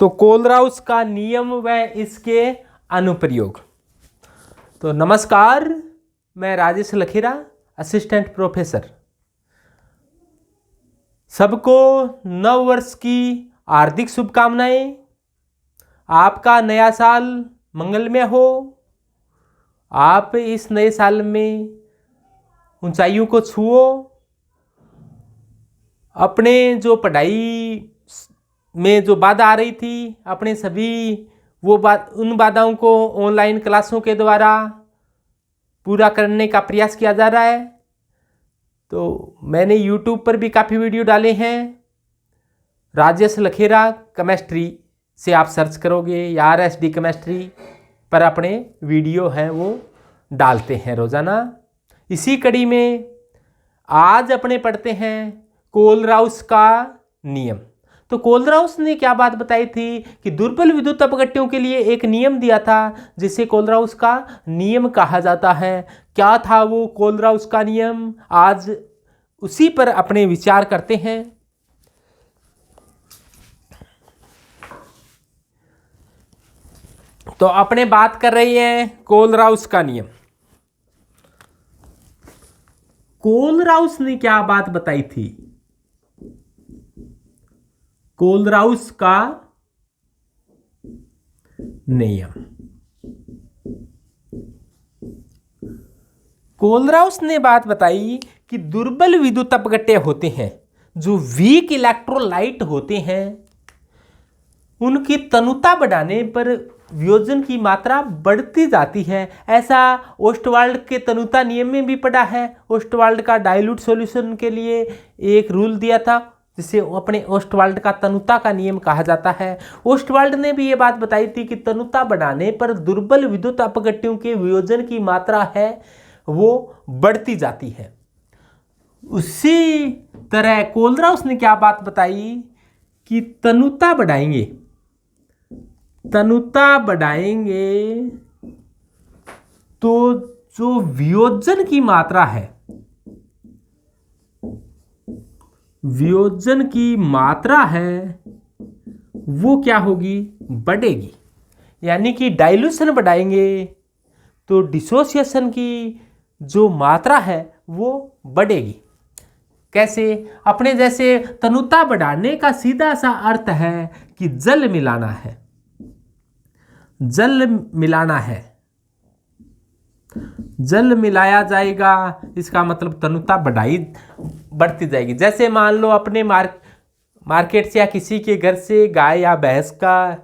तो कोलराउस का नियम व इसके अनुप्रयोग। तो नमस्कार, मैं राजेश लखेरा, असिस्टेंट प्रोफेसर। सबको नव वर्ष की हार्दिक शुभकामनाएं। आपका नया साल मंगलमय हो। आप इस नए साल में ऊंचाइयों को छुओ। अपने जो पढ़ाई में जो बाधा आ रही थी, अपने सभी उन बाधाओं को ऑनलाइन क्लासों के द्वारा पूरा करने का प्रयास किया जा रहा है। तो मैंने YouTube पर भी काफ़ी वीडियो डाले हैं। राजेश लखेरा केमिस्ट्री से आप सर्च करोगे या RSD केमिस्ट्री पर अपने वीडियो हैं वो डालते हैं रोज़ाना। इसी कड़ी में आज अपने पढ़ते हैं कोलराउस का नियम। तो कोलराउस ने क्या बात बताई थी कि दुर्बल विद्युत अपघट्यों के लिए एक नियम दिया था जिसे कोलराउस का नियम कहा जाता है। क्या था वो कोलराउस का नियम? आज उसी पर अपने विचार करते हैं। तो अपने बात कर रही हैं कोलराउस का नियम। कोलराउस ने क्या बात बताई थी? कोलराउस का नियम। कोलराउस ने बात बताई कि दुर्बल विद्युत अपघट्य होते हैं, जो वीक इलेक्ट्रोलाइट होते हैं, उनकी तनुता बढ़ाने पर वियोजन की मात्रा बढ़ती जाती है। ऐसा ओस्टवाल्ड के तनुता नियम में भी पढ़ा है। ओस्टवाल्ड का डाइल्यूट सॉल्यूशन के लिए एक रूल दिया था जिसे अपने ओस्टवाल्ड का तनुता का नियम कहा जाता है। ओस्टवाल्ड ने भी ये बात बताई थी कि तनुता बढ़ाने पर दुर्बल विद्युत अपघट्यों के वियोजन की मात्रा है वो बढ़ती जाती है। उसी तरह कोलराउस ने क्या बात बताई कि तनुता बढ़ाएंगे तो जो वियोजन की मात्रा है, वो क्या होगी? बढ़ेगी। यानी कि डाइल्यूशन बढ़ाएंगे तो डिसोसिएशन की जो मात्रा है वो बढ़ेगी। कैसे? अपने जैसे तनुता बढ़ाने का सीधा सा अर्थ है कि जल मिलाना है। जल मिलाया जाएगा, इसका मतलब तनुता बढ़ती जाएगी। जैसे मान लो अपने मार्केट से या किसी के घर से गाय या भैंस का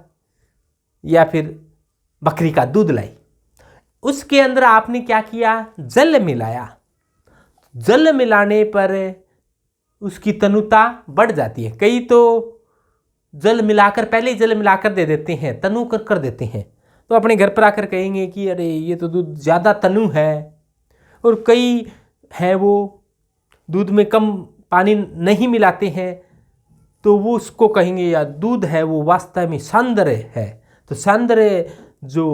या फिर बकरी का दूध लाई, उसके अंदर आपने क्या किया? जल मिलाया। जल मिलाने पर उसकी तनुता बढ़ जाती है। कई तो पहले ही जल मिलाकर दे देते हैं, तनु कर देते हैं। तो अपने घर पर आकर कहेंगे कि अरे ये तो दूध ज़्यादा तनु है। और कई हैं वो दूध में कम पानी नहीं मिलाते हैं, तो वो उसको कहेंगे या दूध है वो वास्तव में सौंदर्य है। तो सौंदर्य जो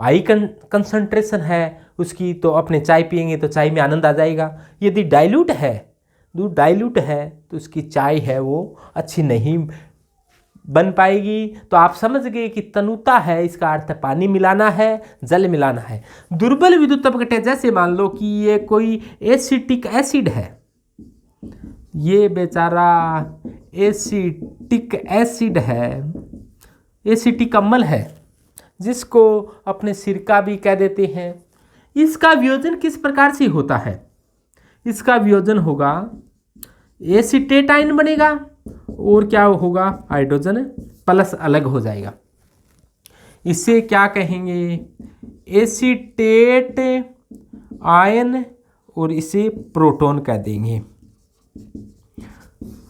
हाई कंसंट्रेशन है उसकी, तो अपने चाय पियेंगे तो चाय में आनंद आ जाएगा। यदि दूध डाइल्यूट है तो उसकी चाय है वो अच्छी नहीं बन पाएगी। तो आप समझ गए कि तनुता है, इसका अर्थ पानी मिलाना है, जल मिलाना है। दुर्बल विद्युत अपघट्य, जैसे मान लो कि ये कोई एसिटिक एसिड है, ये बेचारा एसिटिक एसिड है, एसिटिक अम्ल है, जिसको अपने सिरका भी कह देते हैं। इसका वियोजन किस प्रकार से होता है? इसका वियोजन होगा, एसीटेट आयन बनेगा और क्या होगा? हाइड्रोजन प्लस अलग हो जाएगा। इसे क्या कहेंगे? एसीटेट आयन, और इसे प्रोटॉन कह देंगे।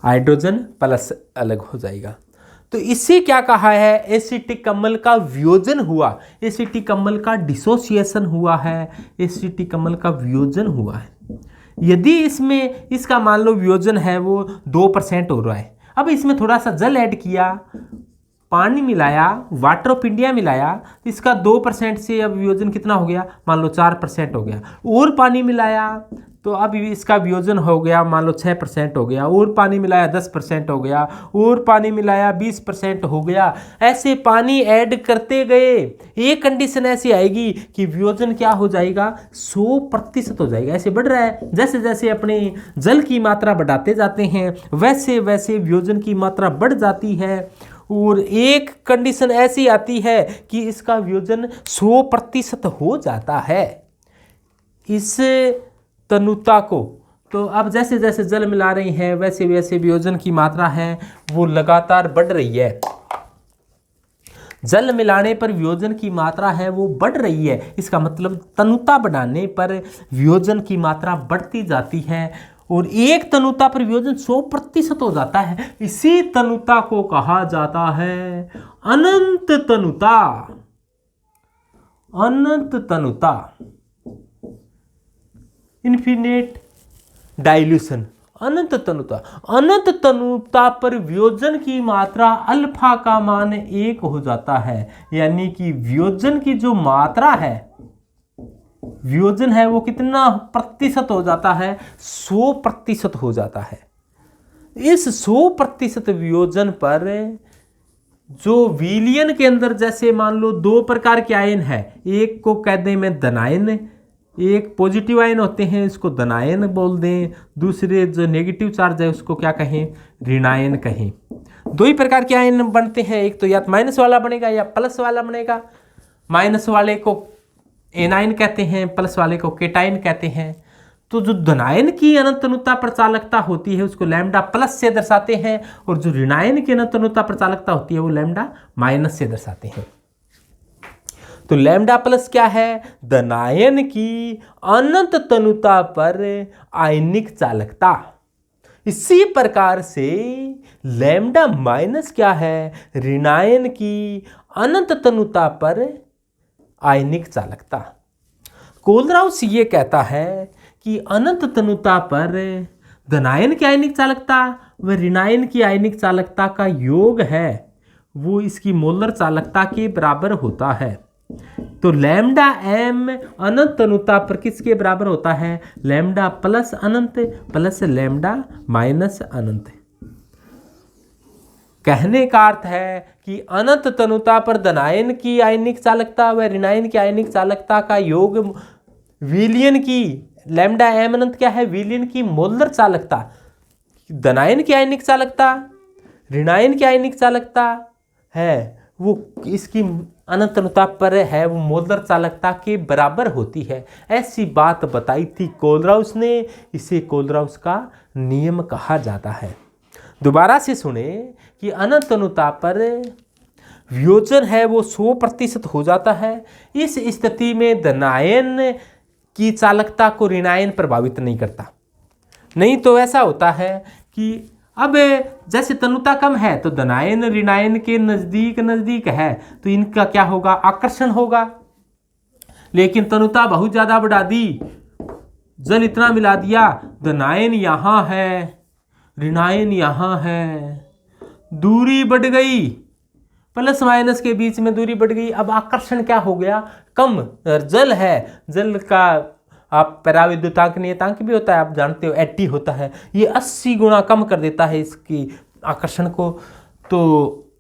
हाइड्रोजन प्लस अलग हो जाएगा। तो इससे क्या कहा है? एसिटिक अम्ल का वियोजन हुआ, एसिटिक अम्ल का डिसोसिएशन हुआ है, एसिटिक अम्ल का वियोजन हुआ है। यदि इसमें इसका मान लो वियोजन है वो 2% हो रहा है, अब इसमें थोड़ा सा जल ऐड किया, पानी मिलाया, वाटर ऑफ इंडिया मिलाया, तो इसका 2% से अब वियोजन कितना हो गया, मान लो 4% हो गया। और पानी मिलाया तो अब इसका वियोजन हो गया मान लो 6% हो गया। और पानी मिलाया 10% हो गया। और पानी मिलाया 20% हो गया। ऐसे पानी ऐड करते गए, एक कंडीशन ऐसी आएगी कि वियोजन क्या हो जाएगा, 100% हो जाएगा। ऐसे बढ़ रहा है, जैसे जैसे अपने जल की मात्रा बढ़ाते जाते हैं वैसे वैसे वियोजन की मात्रा बढ़ जाती है। और एक कंडीशन ऐसी आती है कि इसका वियोजन 100% हो जाता है इस तनुता को। तो अब जैसे जैसे जल मिला रही हैं वैसे वैसे वियोजन की मात्रा है वो लगातार बढ़ रही है। जल मिलाने पर वियोजन की मात्रा है वो बढ़ रही है। इसका मतलब तनुता बढ़ाने पर वियोजन की मात्रा बढ़ती जाती है और एक तनुता पर वियोजन 100% हो जाता है। इसी तनुता को कहा जाता है अनंत तनुता। अनंत तनुता, इन्फिनिट डाइल्यूशन। अनंत तनुता, अनंत तनुता पर वियोजन की मात्रा अल्फा का मान 1 हो जाता है। यानी कि वियोजन की जो मात्रा है, वियोजन है वो कितना प्रतिशत हो जाता है, 100% हो जाता है। इस 100% वियोजन पर जो विलयन के अंदर जैसे मान लो 2 प्रकार के आयन है, एक को कह दें मैं धनायन, एक पॉजिटिव आयन होते हैं इसको धनायन बोल दें, दूसरे जो नेगेटिव चार्ज है उसको क्या कहें, ऋणायन कहें। 2 ही प्रकार के आयन बनते हैं, एक तो या माइनस वाला बनेगा या प्लस वाला बनेगा। माइनस वाले को एनायन कहते हैं, प्लस वाले को केटायन कहते हैं। तो जो धनायन की अनंत तनुता प्रचालकता होती है उसको लैम्डा प्लस से दर्शाते हैं और जो ऋणायन की अनंत तनुता प्रचालकता होती है वो लैम्डा माइनस से दर्शाते हैं। तो लैम्डा प्लस क्या है, धनायन की अनंत तनुता पर आयनिक चालकता। इसी प्रकार से लैम्डा माइनस क्या है, ऋणायन की अनंत तनुता पर आयनिक चालकता। कोलराउस ये कहता है कि अनंत तनुता पर धनायन की आयनिक चालकता व ऋणायन की आयनिक चालकता का योग है वो इसकी मोलर चालकता के बराबर होता है। तो लैम्डा एम अनंत तनुता पर किसके बराबर होता है, लैम्डा प्लस अनंत प्लस लैम्डा माइनस अनंत। कहने का अर्थ है कि अनंत तनुता पर धनायन की आयनिक चालकता व ऋणायन की आयनिक चालकता का योग विलयन की, लैम्डा एम अनंत क्या है, विलयन की मोलर चालकता, धनायन की आयनिक चालकता, ऋणायन की आयनिक चालकता है वो इसकी अनंत तनुता पर है वो मोलर चालकता के बराबर होती है। ऐसी बात बताई थी कोलराउस ने, इसे कोलराउस का नियम कहा जाता है। दोबारा से सुने कि अनंत तनुता पर वियोजन है वो 100% हो जाता है। इस स्थिति में धनायन की चालकता को ऋणायन प्रभावित नहीं करता। नहीं तो ऐसा होता है कि अब जैसे तनुता कम है तो धनायन ऋणायन के नजदीक नजदीक है तो इनका क्या होगा, आकर्षण होगा। लेकिन तनुता बहुत ज्यादा बढ़ा दी, जल इतना मिला दिया, धनायन यहां है ऋणायन यहां है, दूरी बढ़ गई, प्लस माइनस के बीच में दूरी बढ़ गई। अब आकर्षण क्या हो गया, कम। जल है, जल का आप पराविद्युतांक नियतांक भी होता है, आप जानते हो 80 होता है, ये 80 गुना कम कर देता है इसकी आकर्षण को, तो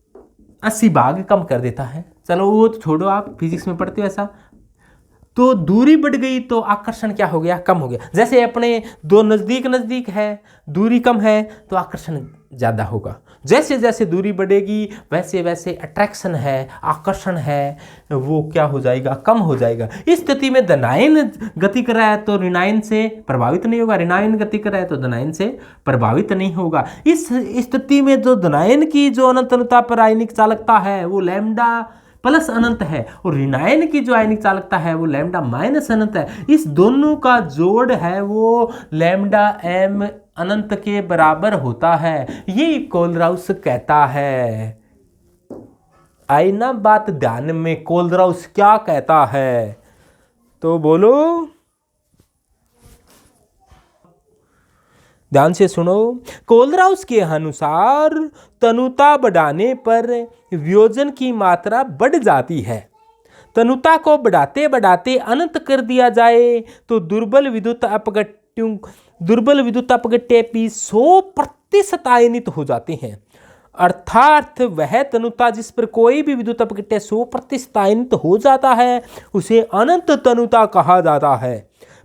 80 भाग कम कर देता है। चलो वो तो छोड़ो, आप फिजिक्स में पढ़ते हो ऐसा। तो दूरी बढ़ गई तो आकर्षण क्या हो गया, कम हो गया। जैसे अपने दो नज़दीक नज़दीक है, दूरी कम है तो आकर्षण ज़्यादा होगा। जैसे जैसे दूरी बढ़ेगी वैसे वैसे अट्रैक्शन है, आकर्षण है, वो क्या हो जाएगा, कम हो जाएगा। इस स्थिति में धनायन गति कर रहा है तो ऋणायन से प्रभावित नहीं होगा, ऋणायन गति कर रहा है तो धनायन से प्रभावित नहीं होगा। इस स्थिति में जो धनायन की जो अनंतता पर आयनिक चालकता है वो लैम्डा प्लस अनंत है और ऋणायन की जो आयनिक चालकता है वो लैम्डा माइनस अनंत है। इस दोनों का जोड़ है वो लैम्डा एम अनंत के बराबर होता है, ये कोलराउस कहता है। आई ना बात ध्यान में, कोलराउस क्या कहता है तो बोलो। ध्यान से सुनो। कोलराउस के अनुसार तनुता बढ़ाने पर वियोजन की मात्रा बढ़ जाती है। तनुता को बढ़ाते बढ़ाते अनंत कर दिया जाए तो दुर्बल विद्युत अपघट्य भी 100% आयनित हो जाते हैं। अर्थात वह तनुता जिस पर कोई भी विद्युत अपघट्य 100% आयनित हो जाता है उसे अनंत तनुता कहा जाता है।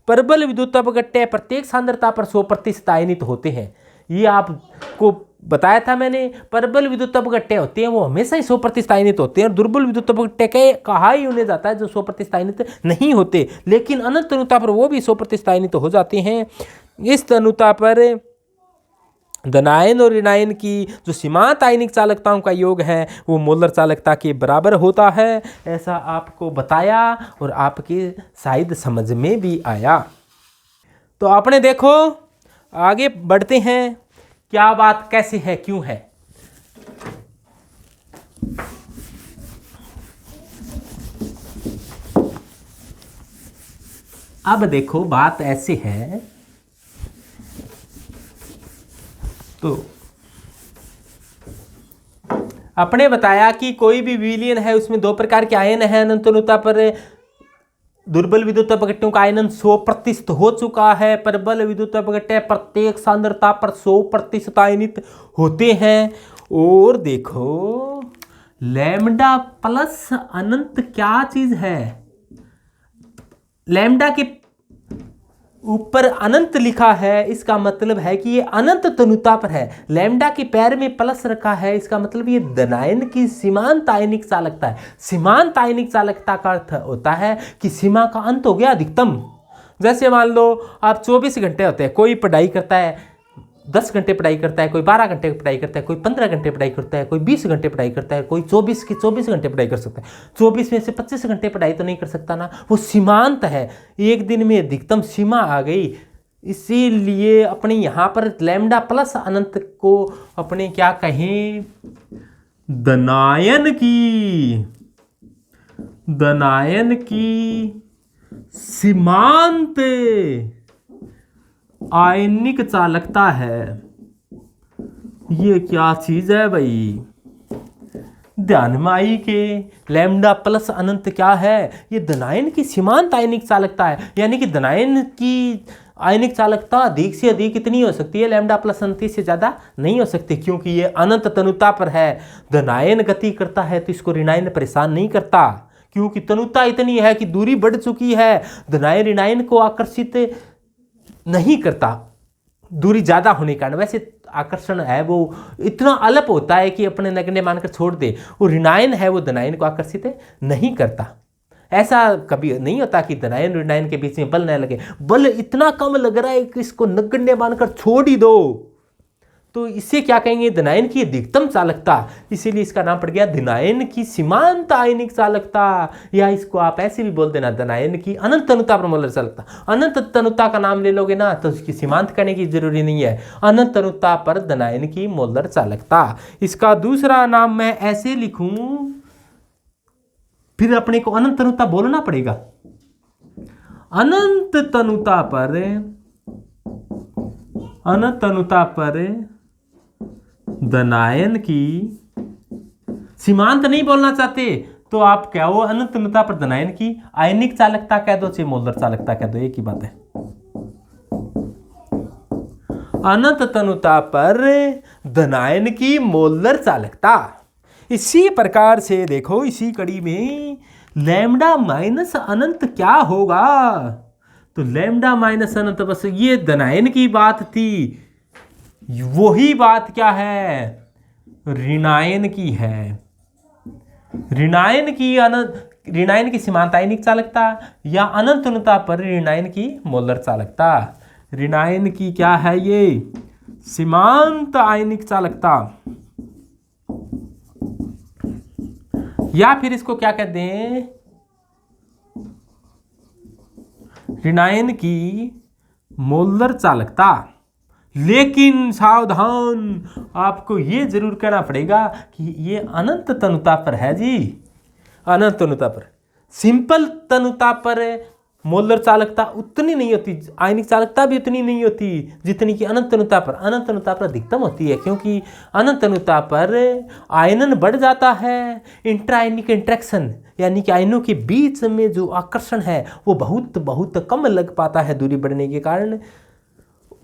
प्रबल विद्युत अपघट्य प्रत्येक सांद्रता पर 100% आयनित होते हैं। ये आपको बताया था मैंने। प्रबल विद्युत अपघट्य होते हैं वो हमेशा ही 100% आयनित होते हैं, और दुर्बल विद्युत अपघट्य कहा ही उन्हें जाता है जो 100% आयनित नहीं होते, लेकिन अनंत तनुता पर वो भी 100% आयनित हो जाते हैं। इस तनुता पर धनायन और ऋणायन की जो सीमांत आयनिक चालकताओं का योग है वो मोलर चालकता के बराबर होता है। ऐसा आपको बताया और आपके शायद समझ में भी आया। तो आपने देखो, आगे बढ़ते हैं, क्या बात कैसे है, क्यों है। अब देखो बात ऐसे है, तो आपने बताया कि कोई भी विलयन है उसमें दो प्रकार के आयन है। अनंत तनुता पर दुर्बल विद्युत अपघट्यों का आयनन 100% हो चुका है। प्रबल विद्युत अपघट्य प्रत्येक सांद्रता पर 100% आयनित होते हैं। और देखो लैम्डा प्लस अनंत क्या चीज है। लैम्डा के ऊपर अनंत लिखा है, इसका मतलब है कि ये अनंत तनुता पर है। लैम्डा के पैर में प्लस रखा है, इसका मतलब ये धनायन की सीमांत आयनिक चालकता है। सीमांत आयनिक चालकता का अर्थ होता है कि सीमा का अंत हो गया अधिकतम। जैसे मान लो आप 24 घंटे होते हैं, कोई पढ़ाई करता है 10 घंटे पढ़ाई करता है, कोई 12 घंटे पढ़ाई करता है, कोई 15 घंटे पढ़ाई करता है, कोई 20 घंटे पढ़ाई करता है, कोई 24 घंटे पढ़ाई कर सकता है। 24 में से 25 घंटे पढ़ाई तो नहीं कर सकता ना, वो सीमांत है। एक दिन में अधिकतम सीमा आ गई, इसीलिए अपने यहाँ पर लैम्डा प्लस अनंत को अपने क्या कहें, धनायन की सीमांत आयनिक चालकता है। ये क्या चीज है भाई, ध्यान में आई के लैम्डा प्लस अनंत क्या है, ये धनायन की सीमांत आयनिक चालकता है। यानी कि धनायन की आयनिक चालकता अधिक से अधिक कितनी हो सकती है, लैम्डा प्लस अनंत से ज्यादा नहीं हो सकती, क्योंकि ये अनंत तनुता पर है। धनायन गति करता है तो इसको ऋणायन परेशान नहीं करता, क्योंकि तनुता इतनी है कि दूरी बढ़ चुकी है। धनायन ऋणायन को आकर्षित नहीं करता, दूरी ज्यादा होने के कारण। वैसे आकर्षण है वो इतना अल्प होता है कि अपने नगण्य मानकर छोड़ दे। वो ऋणायन है, वो धनायन को आकर्षित नहीं करता। ऐसा कभी नहीं होता कि धनायन ऋणायन के बीच में बल न लगे, बल इतना कम लग रहा है कि इसको नगण्य मानकर छोड़ ही दो, तो इससे क्या कहेंगे, धनायन की अधिकतम चालकता। इसीलिए इसका नाम पड़ गया धनायन की सीमांत आयनिक चालकता, या इसको आप ऐसे भी बोल देना धनायन की अनंत तनुता पर मोलर चालकता। अनंत तनुता का नाम ले लोगे ना तो उसकी सीमांत करने की जरूरी नहीं है, अनंत तनुता पर धनायन की मोलर चालकता। इसका दूसरा नाम मैं ऐसे लिखूं, फिर अपने को अनंत तनुता बोलना पड़ेगा। अनंत तनुता पर धनायन की सीमांत नहीं बोलना चाहते तो आप क्या हो, अनंत तनुता पर धनायन की आयनिक चालकता कह दो, चाहे मोलर चालकता कह दो, एक ही बात है। अनंत तनुता पर धनायन की मोलर चालकता। इसी प्रकार से देखो, इसी कड़ी में लैम्डा माइनस अनंत क्या होगा, तो लैम्डा माइनस अनंत, बस ये धनायन की बात थी, वही बात क्या है, ऋणायन की है। ऋणायन की सीमांत आयनिक चालकता या अनंत तनुता पर ऋणायन की मोलर चालकता। ऋणायन की क्या है, ये सीमांत आयनिक चालकता, या फिर इसको क्या कहते हैं, ऋणायन की मोलर चालकता। लेकिन सावधान, आपको ये जरूर कहना पड़ेगा कि ये अनंत तनुता पर है जी, अनंत तनुता पर। सिंपल तनुता पर मोलर चालकता उतनी नहीं होती, आयनिक चालकता भी उतनी नहीं होती जितनी कि अनंत अनुता पर। अनंत अनुता पर अधिकतम होती है, क्योंकि अनंत अनुता पर आयनन बढ़ जाता है। इंट्रायनिक इंट्रैक्शन यानी कि आयनों के बीच में जो आकर्षण है वो बहुत बहुत कम लग पाता है दूरी बढ़ने के कारण।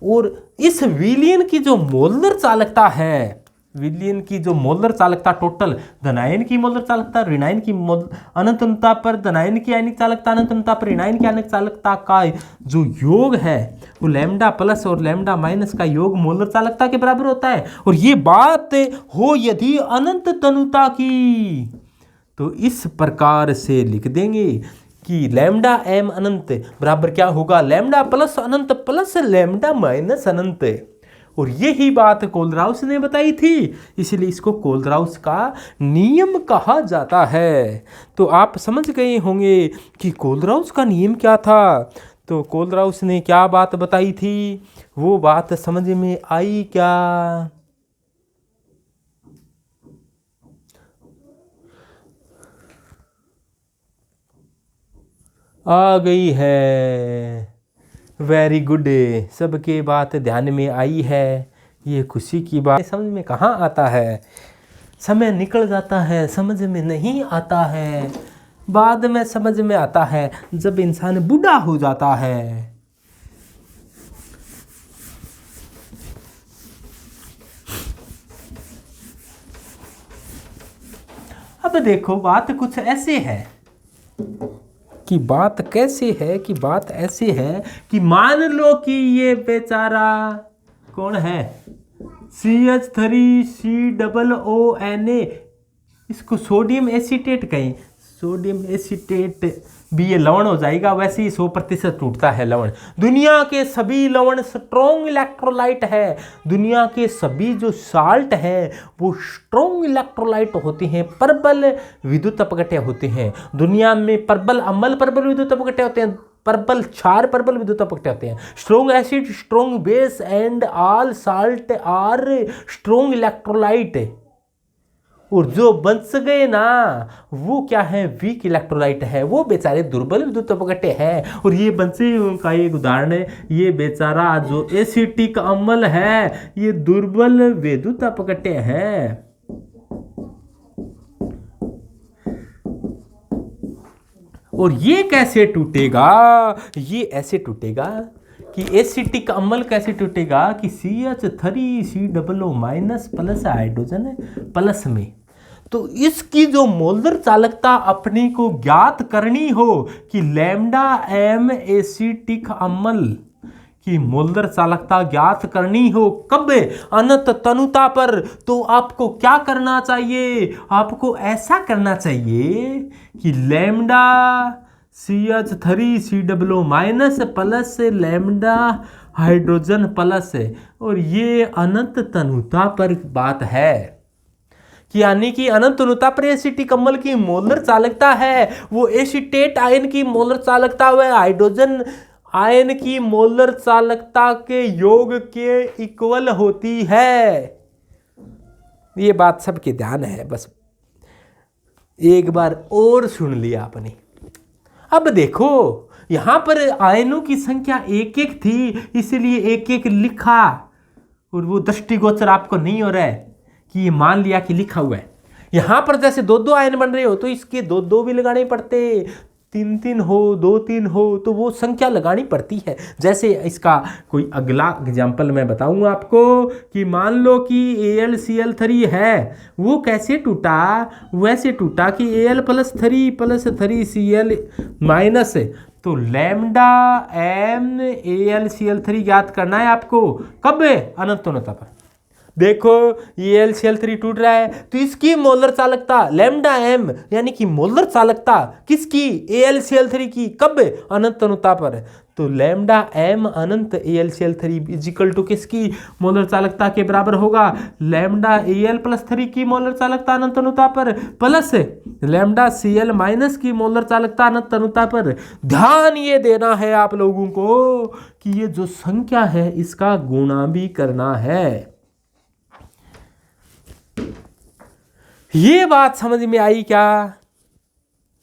और इस विलयन की जो मोलर चालकता है, विलयन की जो मोलर चालकता टोटल, धनायन की मोलर चालकता, ऋणायन की अनंत अनुता पर धनायन की आयनिक चालकता, अनंत अनुता पर ऋणायन की आयनिक चालकता का जो योग है वो लैम्डा प्लस और लैम्डा माइनस का योग मोलर चालकता के बराबर होता है। और ये बात हो यदि अनंत तनुता की, तो इस प्रकार से लिख देंगे कि लैम्डा एम अनंत बराबर क्या होगा, लैम्डा प्लस अनंत प्लस लैम्डा माइनस अनंत। और यही बात कोलराउस ने बताई थी, इसलिए इसको कोलराउस का नियम कहा जाता है। तो आप समझ गए होंगे कि कोलराउस का नियम क्या था। तो कोलराउस ने क्या बात बताई थी, वो बात समझ में आई क्या? आ गई है। वेरी गुड, सबके बात ध्यान में आई है। ये खुशी की बात। समझ में कहाँ आता है, समय निकल जाता है, समझ में नहीं आता है। बाद में समझ में आता है जब इंसान बूढ़ा हो जाता है। अब देखो बात कुछ ऐसे है कि बात कैसे है, कि बात ऐसे है कि मान लो कि ये बेचारा कौन है, CH3COONA, इसको सोडियम एसीटेट कहें। सोडियम एसीटेट भी ये लवण हो जाएगा, वैसे ही 100% टूटता है लवण। दुनिया के सभी लवण स्ट्रॉन्ग इलेक्ट्रोलाइट है। दुनिया के सभी जो साल्ट है वो स्ट्रॉन्ग इलेक्ट्रोलाइट होते हैं, प्रबल विद्युत अपघट्य होते हैं। दुनिया में प्रबल अम्ल प्रबल विद्युत अपघट्य होते हैं, प्रबल क्षार प्रबल विद्युत अपघट्य होते हैं। Strong acid strong base and all salt are strong electrolyte. और जो बच गए ना वो क्या है, वीक इलेक्ट्रोलाइट है, वो बेचारे दुर्बल विद्युत अपघट्य है। और ये बचे का एक उदाहरण है, ये बेचारा जो एसिटिक अम्ल है ये दुर्बल विद्युत अपघट्य है। और ये कैसे टूटेगा, ये ऐसे टूटेगा कि एसिटिक अम्ल कैसे टूटेगा कि CH3COO minus plus hydrogen plus में। तो इसकी जो मोलर चालकता अपने को ज्ञात करनी हो कि लैम्डा एम एसिटिक अम्ल की मोलर चालकता ज्ञात करनी हो, कब, अनंत तनुता पर, तो आपको क्या करना चाहिए, आपको ऐसा करना चाहिए कि lambda CH3COO minus plus lambda hydrogen plus. और ये अनंत तनुता पर बात है कि यानी कि अनंत तनुता पर एसिटिक अम्ल की मोलर चालकता है वो एसीटेट आयन की मोलर चालकता व हाइड्रोजन आयन की मोलर चालकता के योग के इक्वल होती है। ये बात सबके ध्यान है, बस एक बार और सुन लिया आपने। अब देखो यहां पर आयनों की संख्या एक एक थी, इसलिए एक एक लिखा, और वो दृष्टिगोचर आपको नहीं हो रहा है कि ये मान लिया कि लिखा हुआ है। यहां पर जैसे दो दो आयन बन रहे हो तो इसके दो दो भी लगाने पड़ते, तीन तीन हो, दो तीन हो, तो वो संख्या लगानी पड़ती है। जैसे इसका कोई अगला एग्जाम्पल मैं बताऊंगा आपको कि मान लो कि AlCl3 है, वो कैसे टूटा, वैसे टूटा कि Al+3+3Cl माइनस। तो लैम्डा एम AlCl3 ज्ञात करना है आपको, कब, अनंत तनुता पर। देखो ये AlCl3 टूट रहा है तो इसकी मोलर चालकता लैम्डा एम यानी कि मोलर चालकता किसकी, AlCl3 की, कब, अनंत तनुता पर। तो लैम्डा एम अनंत AlCl3 इजिकल टू किसकी मोलर चालकता के बराबर होगा, लैम्डा Al+3 की मोलर चालकता अनंत तनुता पर प्लस लैम्डा Cl माइनस की मोलर चालकता अनंत तनुता पर। ध्यान ये देना है आप लोगों को कि ये जो संख्या है इसका गुणा भी करना है। ये बात समझ में आई क्या,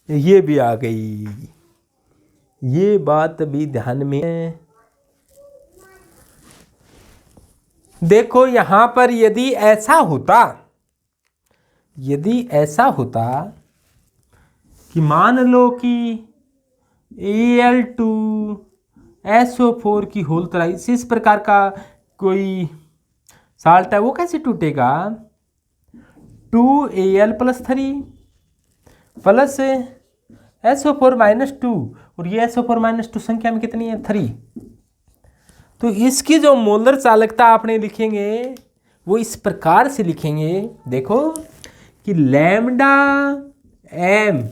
ये भी आ गई, ये बात भी ध्यान में है। देखो यहां पर यदि ऐसा होता कि मान लो कि Al2SO4 की होल थ्राइस इस प्रकार का कोई साल्ट है, वो कैसे टूटेगा? 2Al+3 प्लस SO4-2, और ये SO4-2 संख्या में कितनी है? 3। तो इसकी जो मोलर चालकता आपने लिखेंगे वो इस प्रकार से लिखेंगे, देखो कि लैम्डा m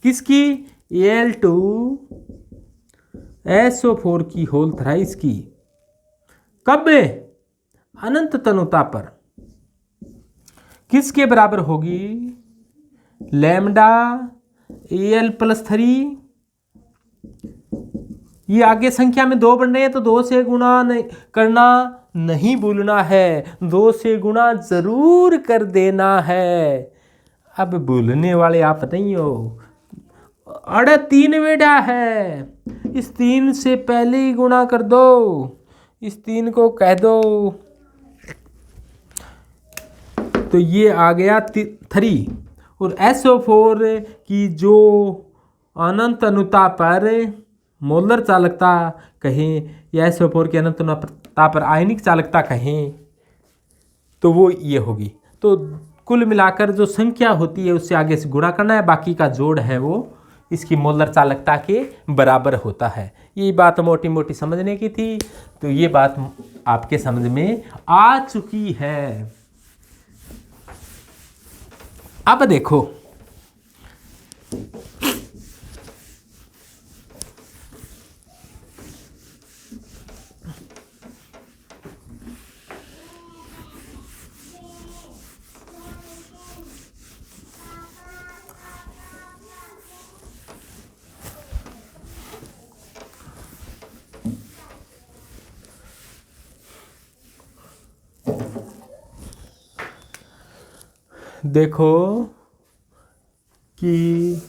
किसकी? Al2SO4 की होल थ्राइस की। कब? अनंत तनुता पर किसके बराबर होगी? लैम्डा Al+3, ये आगे संख्या में 2 बन रहे हैं तो 2 से गुणा करना नहीं भूलना है, 2 से गुणा जरूर कर देना है। अब भूलने वाले आप नहीं हो। अरे 3 बेटा है, इस 3 से पहले ही गुणा कर दो, इस 3 को कह दो, तो ये आ गया 3। और SO4 की जो अनंत अनुता पर मोलर चालकता कहें या SO4 की अनंत अनुता पर आयनिक चालकता कहें तो वो ये होगी। तो कुल मिलाकर जो संख्या होती है उससे आगे से गुणा करना है, बाकी का जोड़ है वो इसकी मोलर चालकता के बराबर होता है। ये बात मोटी मोटी समझने की थी, तो ये बात आपके समझ में आ चुकी है। अब देखो कि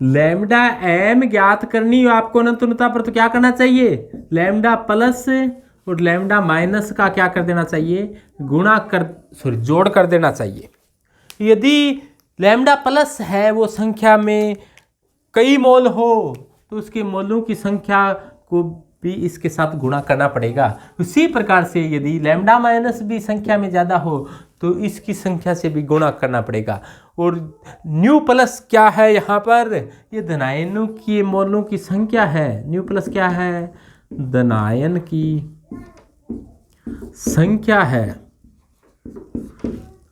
लैम्डा m ज्ञात करनी हो आपको अनंत अनुता पर, तो क्या करना चाहिए? लैम्डा प्लस और लैम्डा माइनस का क्या कर देना चाहिए? जोड़ कर देना चाहिए। यदि लैम्डा प्लस है वो संख्या में कई मोल हो तो उसके मोलों की संख्या को भी इसके साथ गुणा करना पड़ेगा। उसी प्रकार से यदि लैम्डा माइनस भी संख्या में ज़्यादा हो तो इसकी संख्या से भी गुणा करना पड़ेगा। और न्यू प्लस क्या है यहाँ पर? ये धनायनों की मोलों की संख्या है। न्यू प्लस क्या है? धनायन की संख्या है।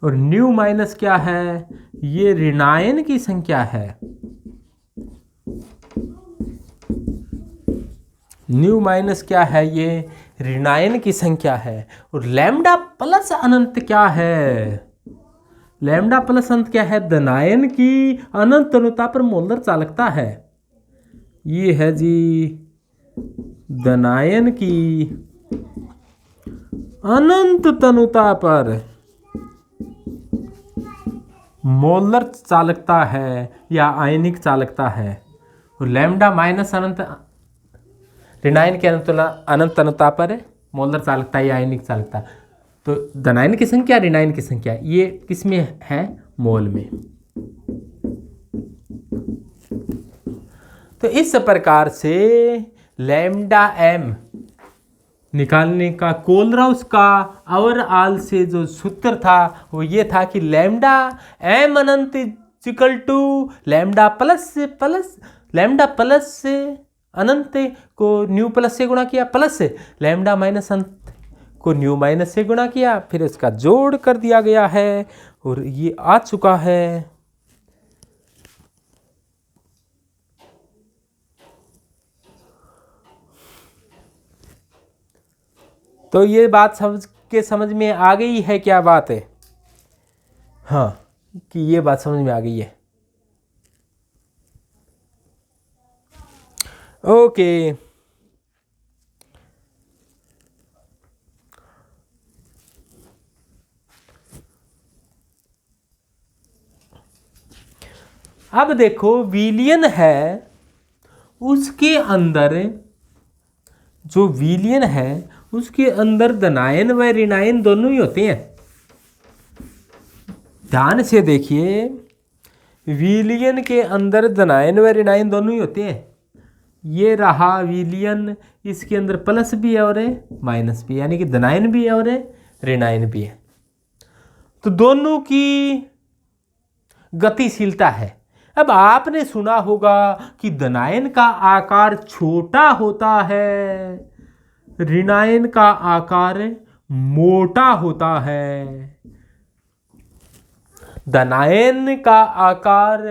और न्यू माइनस क्या है? ये ऋणायन की संख्या है। न्यू माइनस क्या है? ये ऋणायन की संख्या है। और लैम्डा प्लस अनंत क्या है? लैम्डा प्लस अनंत क्या है? धनायन की अनंत अनुता पर मोलर चालकता है। ये है जी धनायन की अनंत तनुता पर मोलर चालकता है या आयनिक चालकता है। और लैम्डा माइनस अनंत ऋणायन के अनंत अनुता पर मोलर चालकता या आयनिक चालकता। तो धनायन की संख्या, ऋणायन की संख्या, ये किस में है? मोल में। तो इस प्रकार से लैम्डा m निकालने का कोलराउस का और आल से जो सूत्र था वो ये था कि लैम्डा m अनंत इक्वल टू लैम्डा प्लस से अनंत को न्यू प्लस से गुणा किया, प्लस लैम्डा माइनस अनंत को न्यू माइनस से गुणा किया, फिर इसका जोड़ कर दिया गया है और ये आ चुका है। तो ये बात समझ में आ गई है? क्या बात है? हाँ, कि ये बात समझ में आ गई है। ओके, अब देखो विलियन है उसके अंदर जो विलयन है उसके अंदर धनायन व ऋणायन दोनों ही होते हैं। ध्यान से देखिए, विलयन के अंदर धनायन व ऋणायन दोनों ही होते हैं। ये रहा विलयन, इसके अंदर प्लस भी है और माइनस भी है, यानी कि धनायन भी है और ऋणायन भी है। तो दोनों की गतिशीलता है। अब आपने सुना होगा कि धनायन का आकार छोटा होता है, ऋणायन का आकार मोटा होता है। धनायन का आकार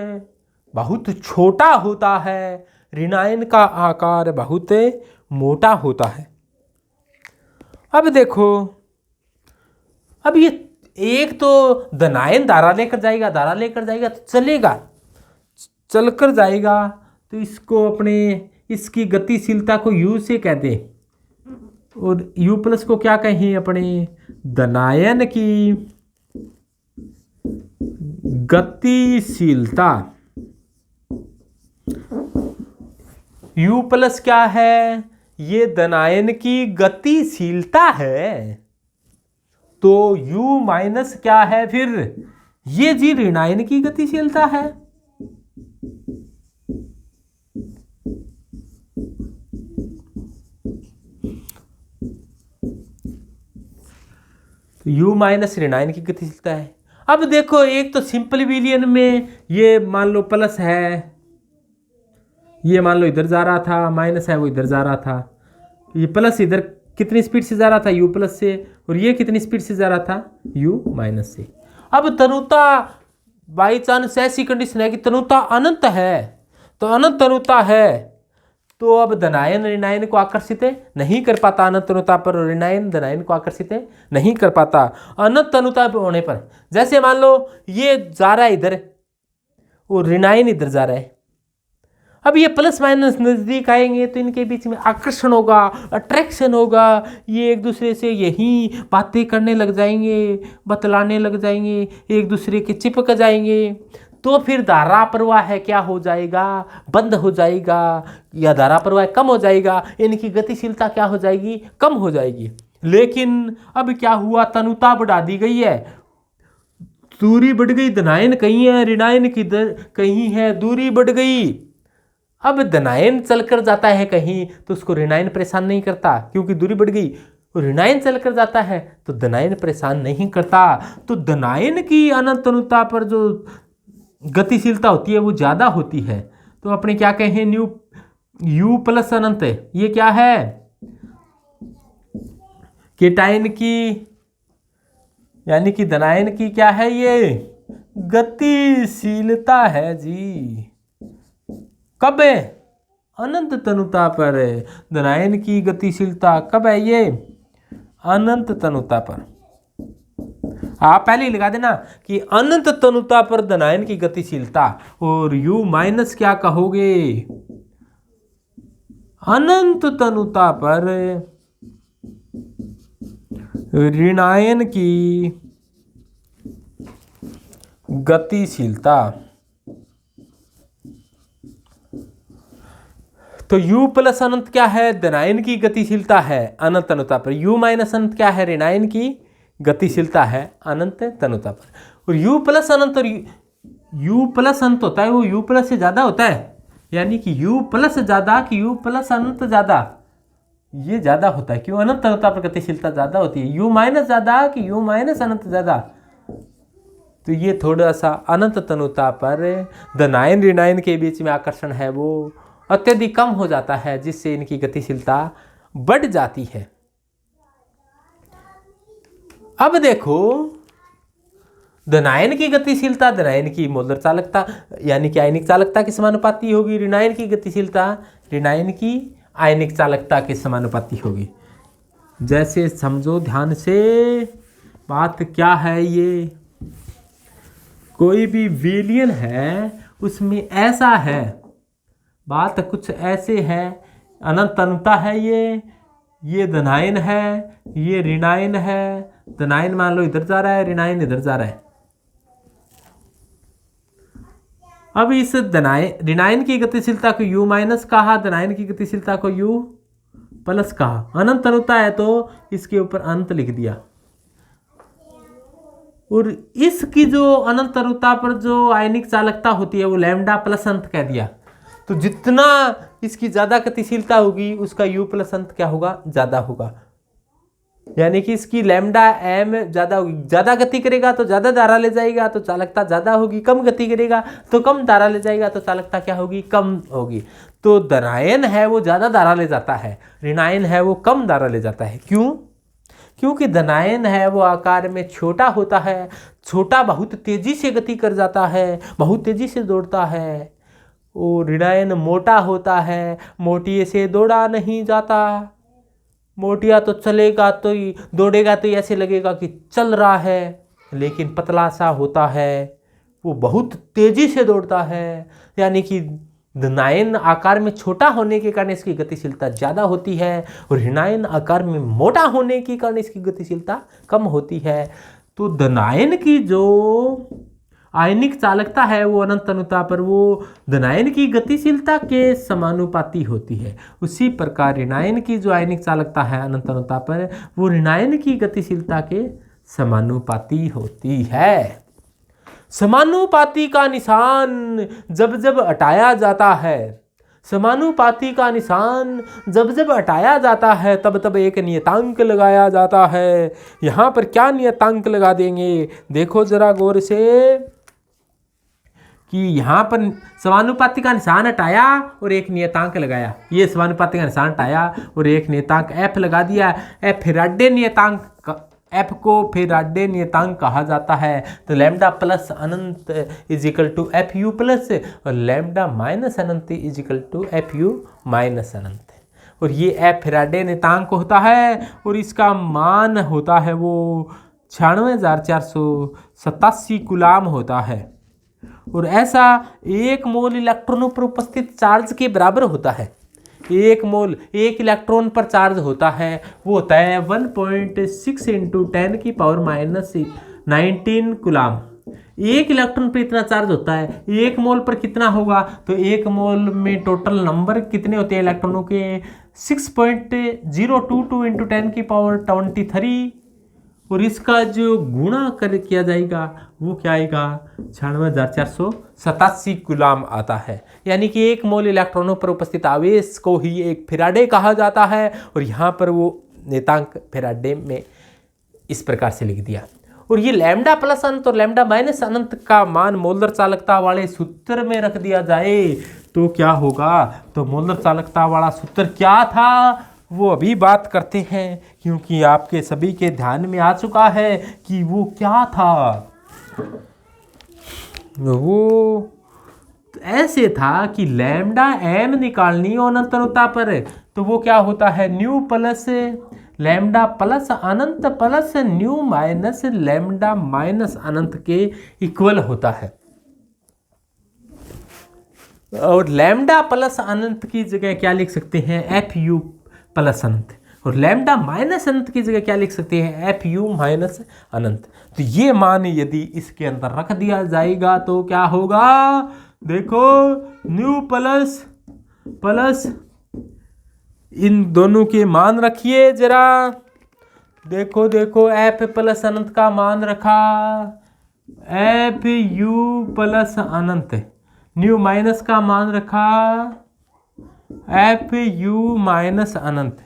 बहुत छोटा होता है, ऋणायन का आकार बहुत मोटा होता है। अब देखो, अब ये एक तो धनायन धारा लेकर जाएगा तो चलेगा, चलकर जाएगा, तो इसको अपने इसकी गतिशीलता को U से कह दे, और U प्लस को क्या कहें अपने धनायन की गतिशीलता। U प्लस क्या है? ये धनायन की गतिशीलता है। तो U माइनस क्या है फिर? ये जी ऋणायन की गतिशीलता है। तो U माइनस ऋणायन की गतिशीलता है। अब देखो, एक तो सिंपल विलयन में ये मान लो प्लस है, ये मान लो इधर जा रहा था, माइनस है वो इधर जा रहा था, ये प्लस इधर कितनी स्पीड से जा रहा था? U प्लस से, और ये कितनी स्पीड से जा रहा था? U माइनस से। अब तनुता बाई चांस ऐसी कंडीशन है कि तनुता अनंत है, तो अनंत तनुता है तो अब धनायन ऋणायन को आकर्षित नहीं कर पाता अनंत तनुता पर, और ऋणायन धनायन को आकर्षित नहीं कर पाता अनंत तनुता होने पर। जैसे मान लो ये जा रहा है इधर और ऋणायन इधर जा रहा है, अब ये प्लस माइनस नजदीक आएंगे तो इनके बीच में आकर्षण होगा, अट्रैक्शन होगा, ये एक दूसरे से यही बातें करने लग जाएंगे, बतलाने लग जाएंगे, एक दूसरे के चिपक जाएंगे। तो फिर धारा प्रवाह है क्या हो जाएगा? बंद हो जाएगा, या धारा प्रवाह कम हो जाएगा, इनकी गतिशीलता क्या हो जाएगी? कम हो जाएगी। लेकिन अब क्या हुआ? तनुता बढ़ा दी गई है, दूरी बढ़ गई, धनायन कहीं है, ऋणायन की कहीं है, दूरी बढ़ गई। अब धनायन चलकर जाता है कहीं तो उसको ऋणायन परेशान नहीं करता क्योंकि दूरी बढ़ गई, ऋणायन चलकर जाता है तो धनायन परेशान नहीं करता। तो धनायन की अनंत तनुता पर जो गतिशीलता होती है वो ज्यादा होती है। तो अपने क्या कहें? U प्लस अनंत, ये क्या है? केटायन की यानी कि धनायन की क्या है? ये गतिशीलता है जी। कब है? अनंत तनुता पर। धनायन की गतिशीलता कब है? ये अनंत तनुता पर। आप पहले ही लगा देना कि अनंत तनुता पर धनायन की गतिशीलता, और U माइनस क्या कहोगे? अनंत तनुता पर ऋणायन की गतिशीलता। तो U प्लस अनंत क्या है? धनायन की गतिशीलता है अनंत तनुता पर। U माइनस अनंत क्या है? ऋणायन की गतिशीलता है अनंत तनुता पर। और U प्लस अनंत, और U प्लस अनंत होता है वो U प्लस से ज्यादा होता है, यानी कि U प्लस ज्यादा कि U प्लस अनंत ज्यादा, ये ज्यादा होता है। क्यों? अनंत तनुता पर गतिशीलता ज्यादा होती है। U माइनस ज्यादा कि U माइनस अनंत ज्यादा, तो ये थोड़ा सा अनंत तनुता पर धनायन ऋणायन के बीच में आकर्षण है वो अत्यधिक कम हो जाता है, जिससे इनकी गतिशीलता बढ़ जाती है। अब देखो, धनायन की गतिशीलता धनायन की मोलर चालकता यानी कि आयनिक चालकता के समानुपाती होगी, ऋणायन की गतिशीलता ऋणायन की आयनिक चालकता के समानुपाती होगी। जैसे समझो ध्यान से, बात क्या है? ये कोई भी विलयन है उसमें ऐसा है, बात कुछ ऐसे है, अनंत तनुता है, ये धनायन है, ये ऋणायन है। धनायन मान लो इधर जा रहा है, ऋणायन इधर जा रहा है। अब इस ऋणायन की गतिशीलता को u माइनस कहा, धनायन की गतिशीलता को u प्लस कहा। अनंत होता है तो इसके ऊपर अनंत लिख दिया, और इसकी जो अनंत रुता पर जो आयनिक चालकता होती है वो लैम्डा प्लस अनंत कह दिया। तो जितना इसकी ज्यादा गतिशीलता होगी उसका u प्लस अनंत क्या होगा, ज्यादा होगा। यानी कि इसकी लैम्डा एम ज्यादा होगी, ज्यादा गति करेगा तो ज्यादा धारा ले जाएगा तो चालकता ज्यादा होगी, कम गति करेगा तो कम धारा ले जाएगा तो चालकता क्या होगी, कम होगी। तो धनायन है वो ज्यादा धारा ले जाता है, ऋणायन है वो कम धारा ले जाता है। क्यों? क्योंकि धनायन है वो आकार में छोटा होता है, छोटा बहुत तेजी से गति कर जाता है, बहुत तेजी से दौड़ता है। और ऋणायन मोटा होता है, मोटिए से दौड़ा नहीं जाता। मोटिया तो चलेगा तो ही दौड़ेगा तो ऐसे लगेगा कि चल रहा है, लेकिन पतला सा होता है, वो बहुत तेजी से दौड़ता है। यानी कि धनायन आकार में छोटा होने के कारण इसकी गतिशीलता ज़्यादा होती है, और ऋणायन आकार में मोटा होने के कारण इसकी गतिशीलता कम होती है। तो धनायन की जो आयनिक चालकता है वो अनंत अनुता पर वो धनायन की गतिशीलता के समानुपाती होती है। उसी प्रकार ऋणायन की जो आयनिक चालकता है अनंत अनुता पर वो ऋणायन की गतिशीलता के समानुपाती होती है। समानुपाती का निशान जब जब हटाया जाता है, समानुपाती का निशान जब जब हटाया जाता है तब तब एक नियतांक लगाया जाता है। यहाँ पर क्या नियतांक लगा देंगे, देखो जरा गौर से कि यहाँ पर समानुपाती का निशान हटाया और एक नियतांक लगाया। ये समानुपाती का निशान हटाया और एक नियतांक f लगा दिया। f फेराडे नियतांक, f को फेराडे नियतांक कहा जाता है। तो लैम्डा प्लस अनंत is equal to F U plus, और लैम्डा माइनस अनंत is equal to F U minus अनंत। और ये f फेराडे नियतांक होता है और इसका मान होता है वो 96,487 कूलाम होता है। और ऐसा एक मोल इलेक्ट्रॉनों पर उपस्थित चार्ज के बराबर होता है। एक मोल एक इलेक्ट्रॉन पर चार्ज होता है वो होता है 1.6 इंटू 10 की पावर माइनस 19 कूलाम। एक इलेक्ट्रॉन पर इतना चार्ज होता है, एक मोल पर कितना होगा, तो एक मोल में टोटल नंबर कितने होते हैं इलेक्ट्रॉनों के 6.022 इंटू 10 की पावर 23, और इसका जो गुणा कर किया जाएगा वो क्या आएगा 96,487 कूलाम आता है। यानी कि एक मोल इलेक्ट्रॉनों पर उपस्थित आवेश को ही एक फेराडे कहा जाता है, और यहाँ पर वो नियतांक फेराडे में इस प्रकार से लिख दिया। और ये लैम्डा प्लस अनंत और लैम्डा माइनस अनंत का मान मोलर चालकता वाले सूत्र में रख दिया जाए तो क्या होगा, तो मोलर चालकता वाला सूत्र क्या था वो अभी बात करते हैं, क्योंकि आपके सभी के ध्यान में आ चुका है कि वो क्या था। वो ऐसे था कि लैम्डा एम निकालनी हो अनंत अनुता पर, तो वो क्या होता है न्यू प्लस लैम्डा प्लस अनंत plus nu minus lambda minus अनंत के इक्वल होता है। और लैम्डा प्लस अनंत की जगह क्या लिख सकते हैं एफ यू प्लस अनंत, और लैम्डा माइनस अनंत की जगह क्या लिख सकते हैं एफ यू माइनस अनंत। तो ये मान यदि इसके अंदर रख दिया जाएगा तो क्या होगा, देखो न्यू प्लस प्लस इन दोनों के मान रखिए जरा, देखो देखो एफ प्लस अनंत का मान रखा एफ यू प्लस अनंत, न्यू माइनस का मान रखा एफ यू माइनस अनंत,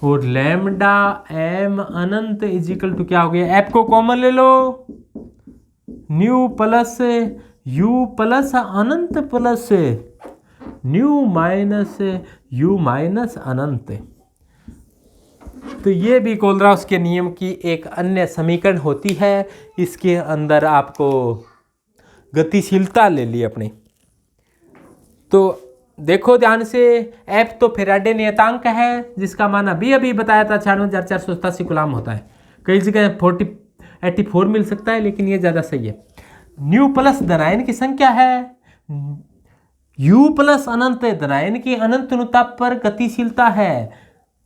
और लैम्डा एम अनंत इज इक्वल टू क्या हो गया, एफ को कॉमन ले लो, न्यू प्लस यू प्लस अनंत plus nu minus U minus अनंत। तो ये भी कोलराउस के नियम की एक अन्य समीकरण होती है। इसके अंदर आपको गतिशीलता ले ली अपने, तो देखो ध्यान से, एफ तो फेराडे नियतांक है जिसका मान अभी अभी बताया था 96,487 कूलाम होता है। कई जगह 84 मिल सकता है लेकिन ये ज़्यादा सही है। न्यू प्लस धनायन की संख्या है, यू प्लस अनंत धनायन की अनंत अनुता पर गतिशीलता है,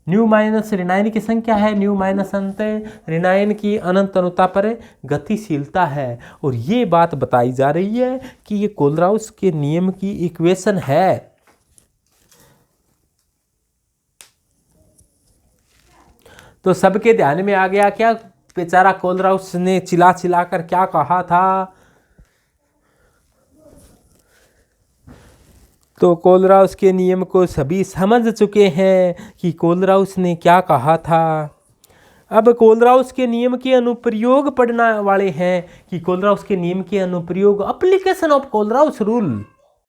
न्यू माइनस ऋणायन की संख्या है, न्यू माइनस अंत ऋणायन की अनंत अनुता पर गतिशीलता है। और ये बात बताई जा रही है कि ये कोलराउस के नियम की इक्वेशन है। तो सबके ध्यान में आ गया क्या बेचारा कोलराउस ने चिल्ला चिल्ला कर क्या कहा था? तो कोलराउस के नियम को सभी समझ चुके हैं कि कोलराउस ने क्या कहा था। अब कोलराउस के नियम के अनुप्रयोग पढ़ने वाले हैं कि कोलराउस के नियम के अनुप्रयोग, एप्लीकेशन ऑफ कोलराउस रूल।